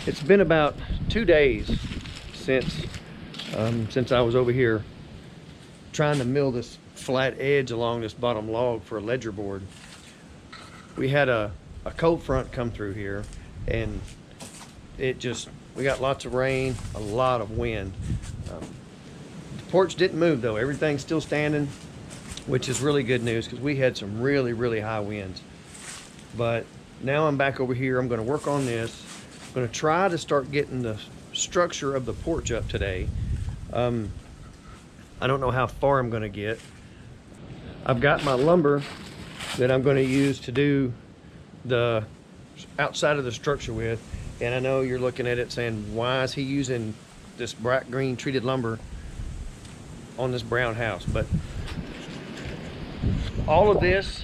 It's been about 2 days since I was over here trying to mill this flat edge along this bottom log for a ledger board. We had a cold front come through here, and we got lots of rain, a lot of wind. The porch didn't move though. Everything's still standing, which is really good news because we had some really high winds. But now I'm back over here. I'm going to work on this. I'm going to try to start getting the structure of the porch up today. I don't know how far I'm going to get. I've got my lumber that I'm going to use to do the outside of the structure with, and I know you're looking at it saying, why is he using this bright green treated lumber on this brown house? But all this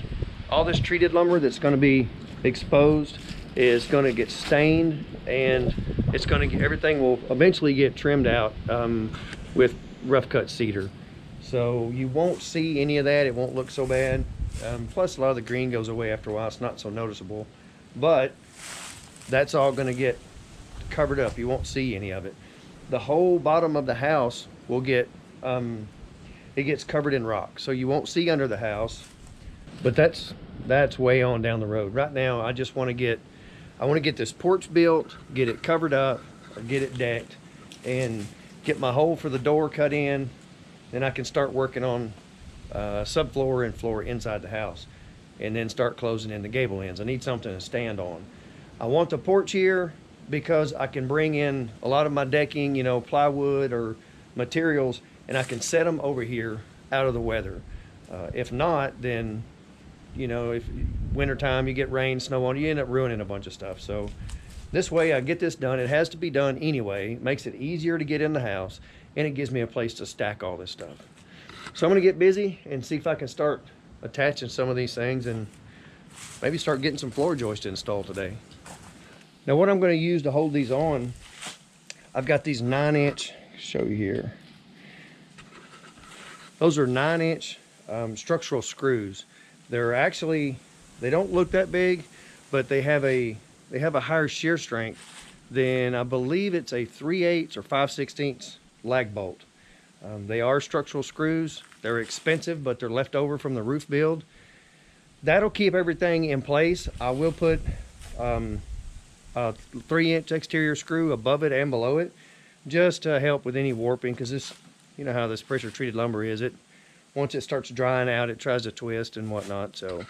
treated lumber that's going to be exposed is going to get stained, and everything will eventually get trimmed out with rough cut cedar. So you won't see any of that. It won't look so bad. Plus a lot of the green goes away after a while. It's not so noticeable, but that's all going to get covered up. You won't see any of it. The whole bottom of the house will get it gets covered in rock, so you won't see under the house. But that's way on down the road. Right now I just want to get this porch built, get it covered up, or get it decked, and get my hole for the door cut in. Then I can start working on subfloor and floor inside the house, and then start closing in the gable ends. I need something to stand on. I want the porch here because I can bring in a lot of my decking, plywood or materials, and I can set them over here out of the weather. If not, then if wintertime you get rain, snow on you, end up ruining a bunch of stuff. So this way I get this done. It has to be done anyway. It makes it easier to get in the house, and it gives me a place to stack all this stuff. So I'm gonna get busy and see if I can start attaching some of these things and maybe start getting some floor joists installed today. Now what I'm gonna use to hold these on, I've got these 9-inch, show you here. Those are 9-inch structural screws. They don't look that big, but they have a higher shear strength than, I believe it's a 3/8 or 5/16 lag bolt. They are structural screws. They're expensive, but they're left over from the roof build. That'll keep everything in place. I will put a 3-inch exterior screw above it and below it, just to help with any warping, because this, you know how this pressure treated lumber is. Once it starts drying out, it tries to twist and whatnot. So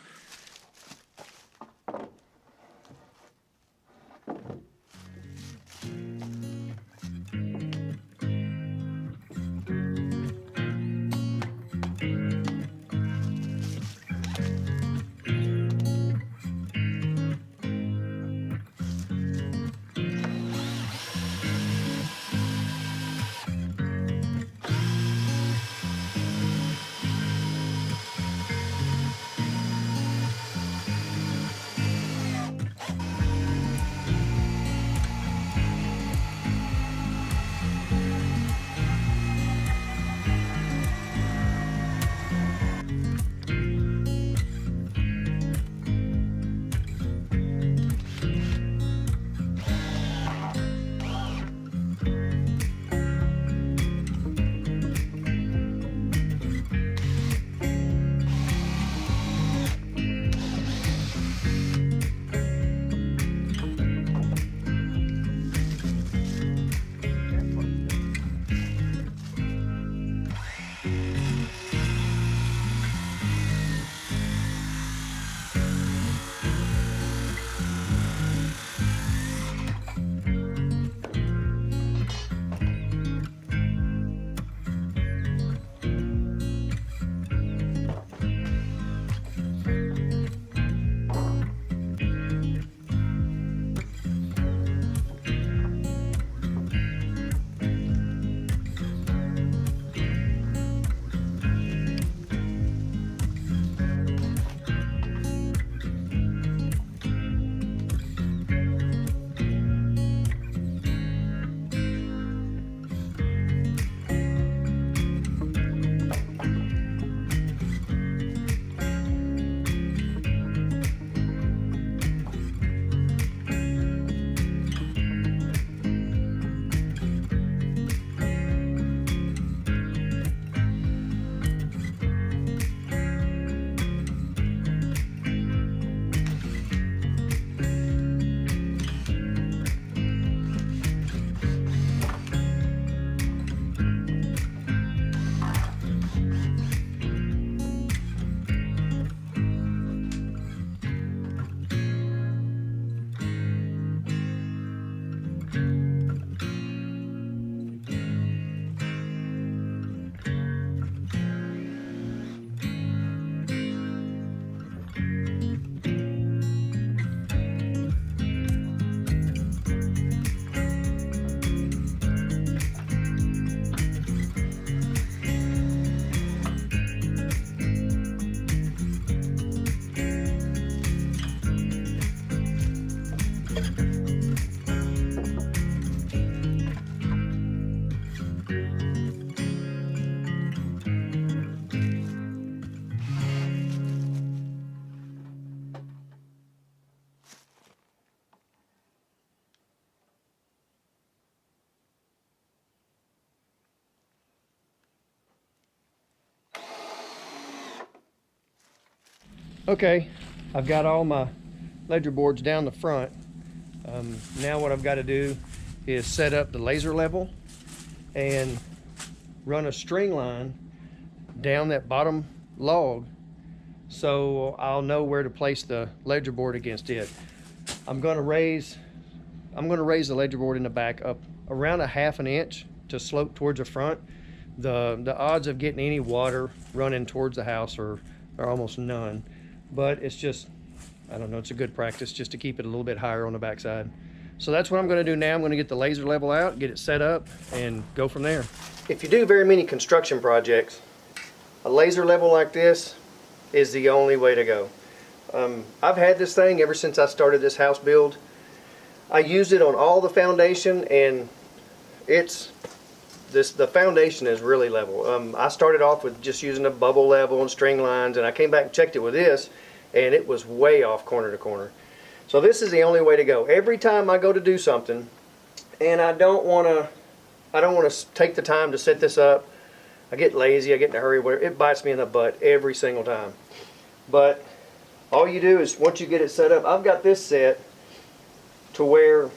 Okay, I've got all my ledger boards down the front. Now what I've got to do is set up the laser level and run a string line down that bottom log so I'll know where to place the ledger board against it. I'm going to raise the ledger board in the back up around a 1/2 inch to slope towards the front. The odds of getting any water running towards the house are almost none, but it's just, I don't know, it's a good practice just to keep it a little bit higher on the backside. So that's what I'm going to do now. I'm going to get the laser level out, get it set up, and go from there. If you do very many construction projects, a laser level like this is the only way to go. I've had this thing ever since I started this house build. I used it on all the foundation, and the foundation is really level. I started off with just using a bubble level and string lines, and I came back and checked it with this, and it was way off corner to corner. So this is the only way to go. Every time I go to do something, and I don't want to take the time to set this up, I get lazy, I get in a hurry, whatever. It bites me in the butt every single time. But all you do is, once you get it set up, I've got this set to where, I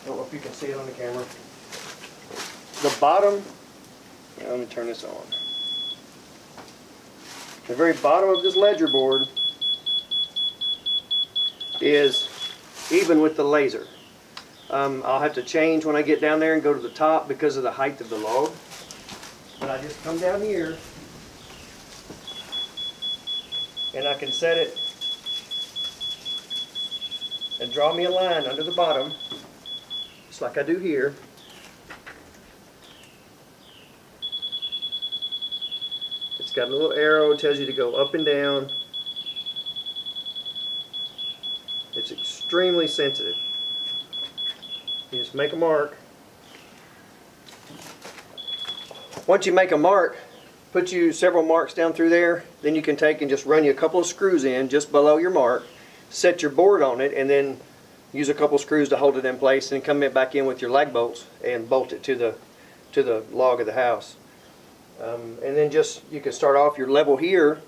don't know if you can see it on the camera, the bottom, let me turn this on. The very bottom of this ledger board is even with the laser. I'll have to change when I get down there and go to the top because of the height of the log. But I just come down here and I can set it and draw me a line under the bottom, just like I do here. It's got a little arrow, it tells you to go up and down. It's extremely sensitive. You just make a mark. Once you make a mark, put you several marks down through there, then you can take and just run you a couple of screws in just below your mark, set your board on it, and then use a couple of screws to hold it in place, and come back in with your lag bolts and bolt it to the log of the house. And then you can start off your level here,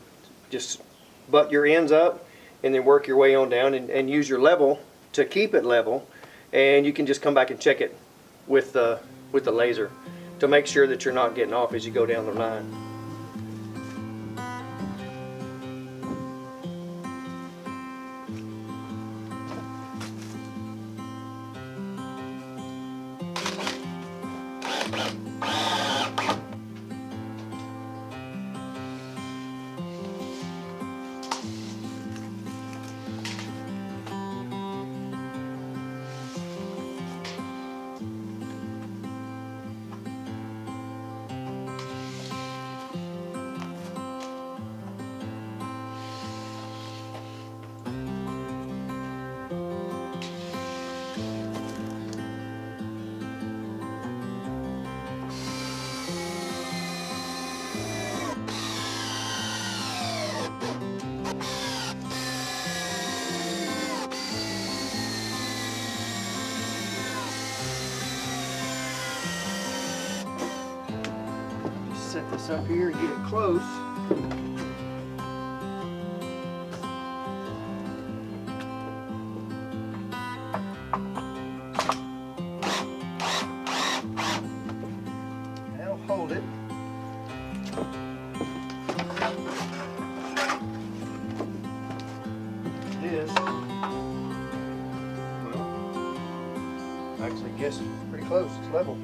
just butt your ends up, and then work your way on down and use your level to keep it level, and you can just come back and check it with the laser to make sure that you're not getting off as you go down the line. Set this up here and get it close. That'll hold it. This, well, actually, I guess pretty close. It's level.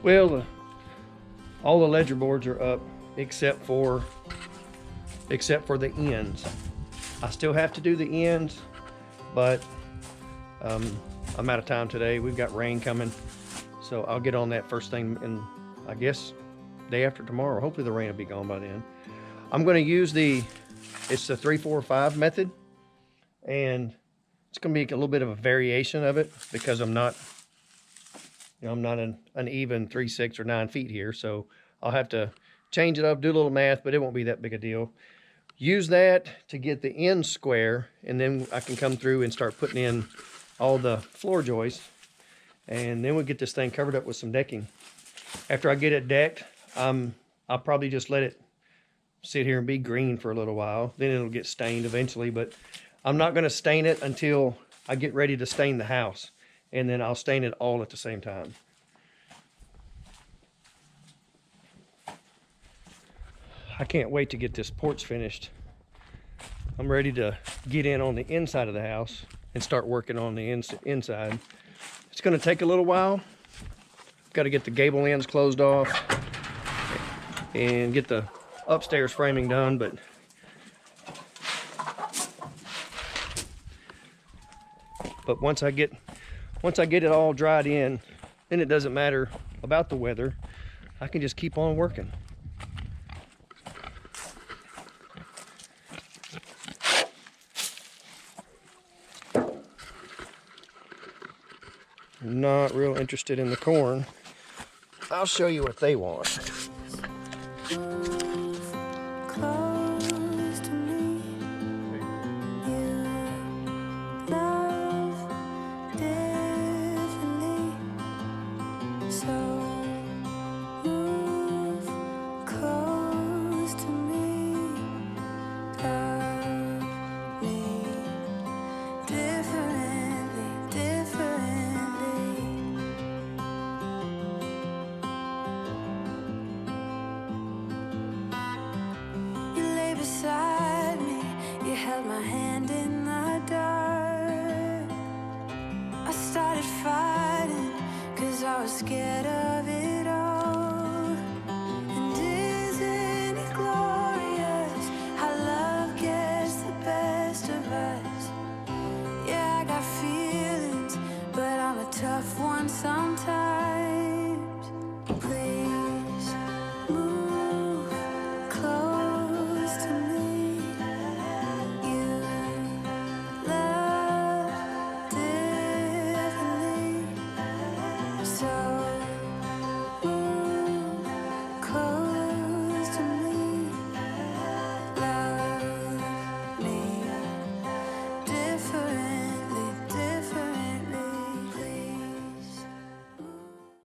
Well, all the ledger boards are up except for the ends. I still have to do the ends, but I'm out of time today. We've got rain coming, so I'll get on that first thing, and I guess day after tomorrow. Hopefully the rain will be gone by then. I'm going to use it's the 3-4-5 method, and it's going to be a little bit of a variation of it because I'm not an even 3, 6, or 9 feet here, so I'll have to change it up, do a little math, but it won't be that big a deal. Use that to get the end square, and then I can come through and start putting in all the floor joists, and then we'll get this thing covered up with some decking. After I get it decked, I'll probably just let it sit here and be green for a little while. Then it'll get stained eventually, but I'm not going to stain it until I get ready to stain the house, and then I'll stain it all at the same time. I can't wait to get this porch finished. I'm ready to get in on the inside of the house and start working on the inside. It's going to take a little while. Got to get the gable ends closed off and get the upstairs framing done, but once I get it all dried in, then it doesn't matter about the weather. I can just keep on working. I'm not real interested in the corn. I'll show you what they want. My hand in the dark, I started fighting 'cause I was scared of it all. And isn't it glorious how love gets the best of us? Yeah, I got feelings, but I'm a tough one sometimes.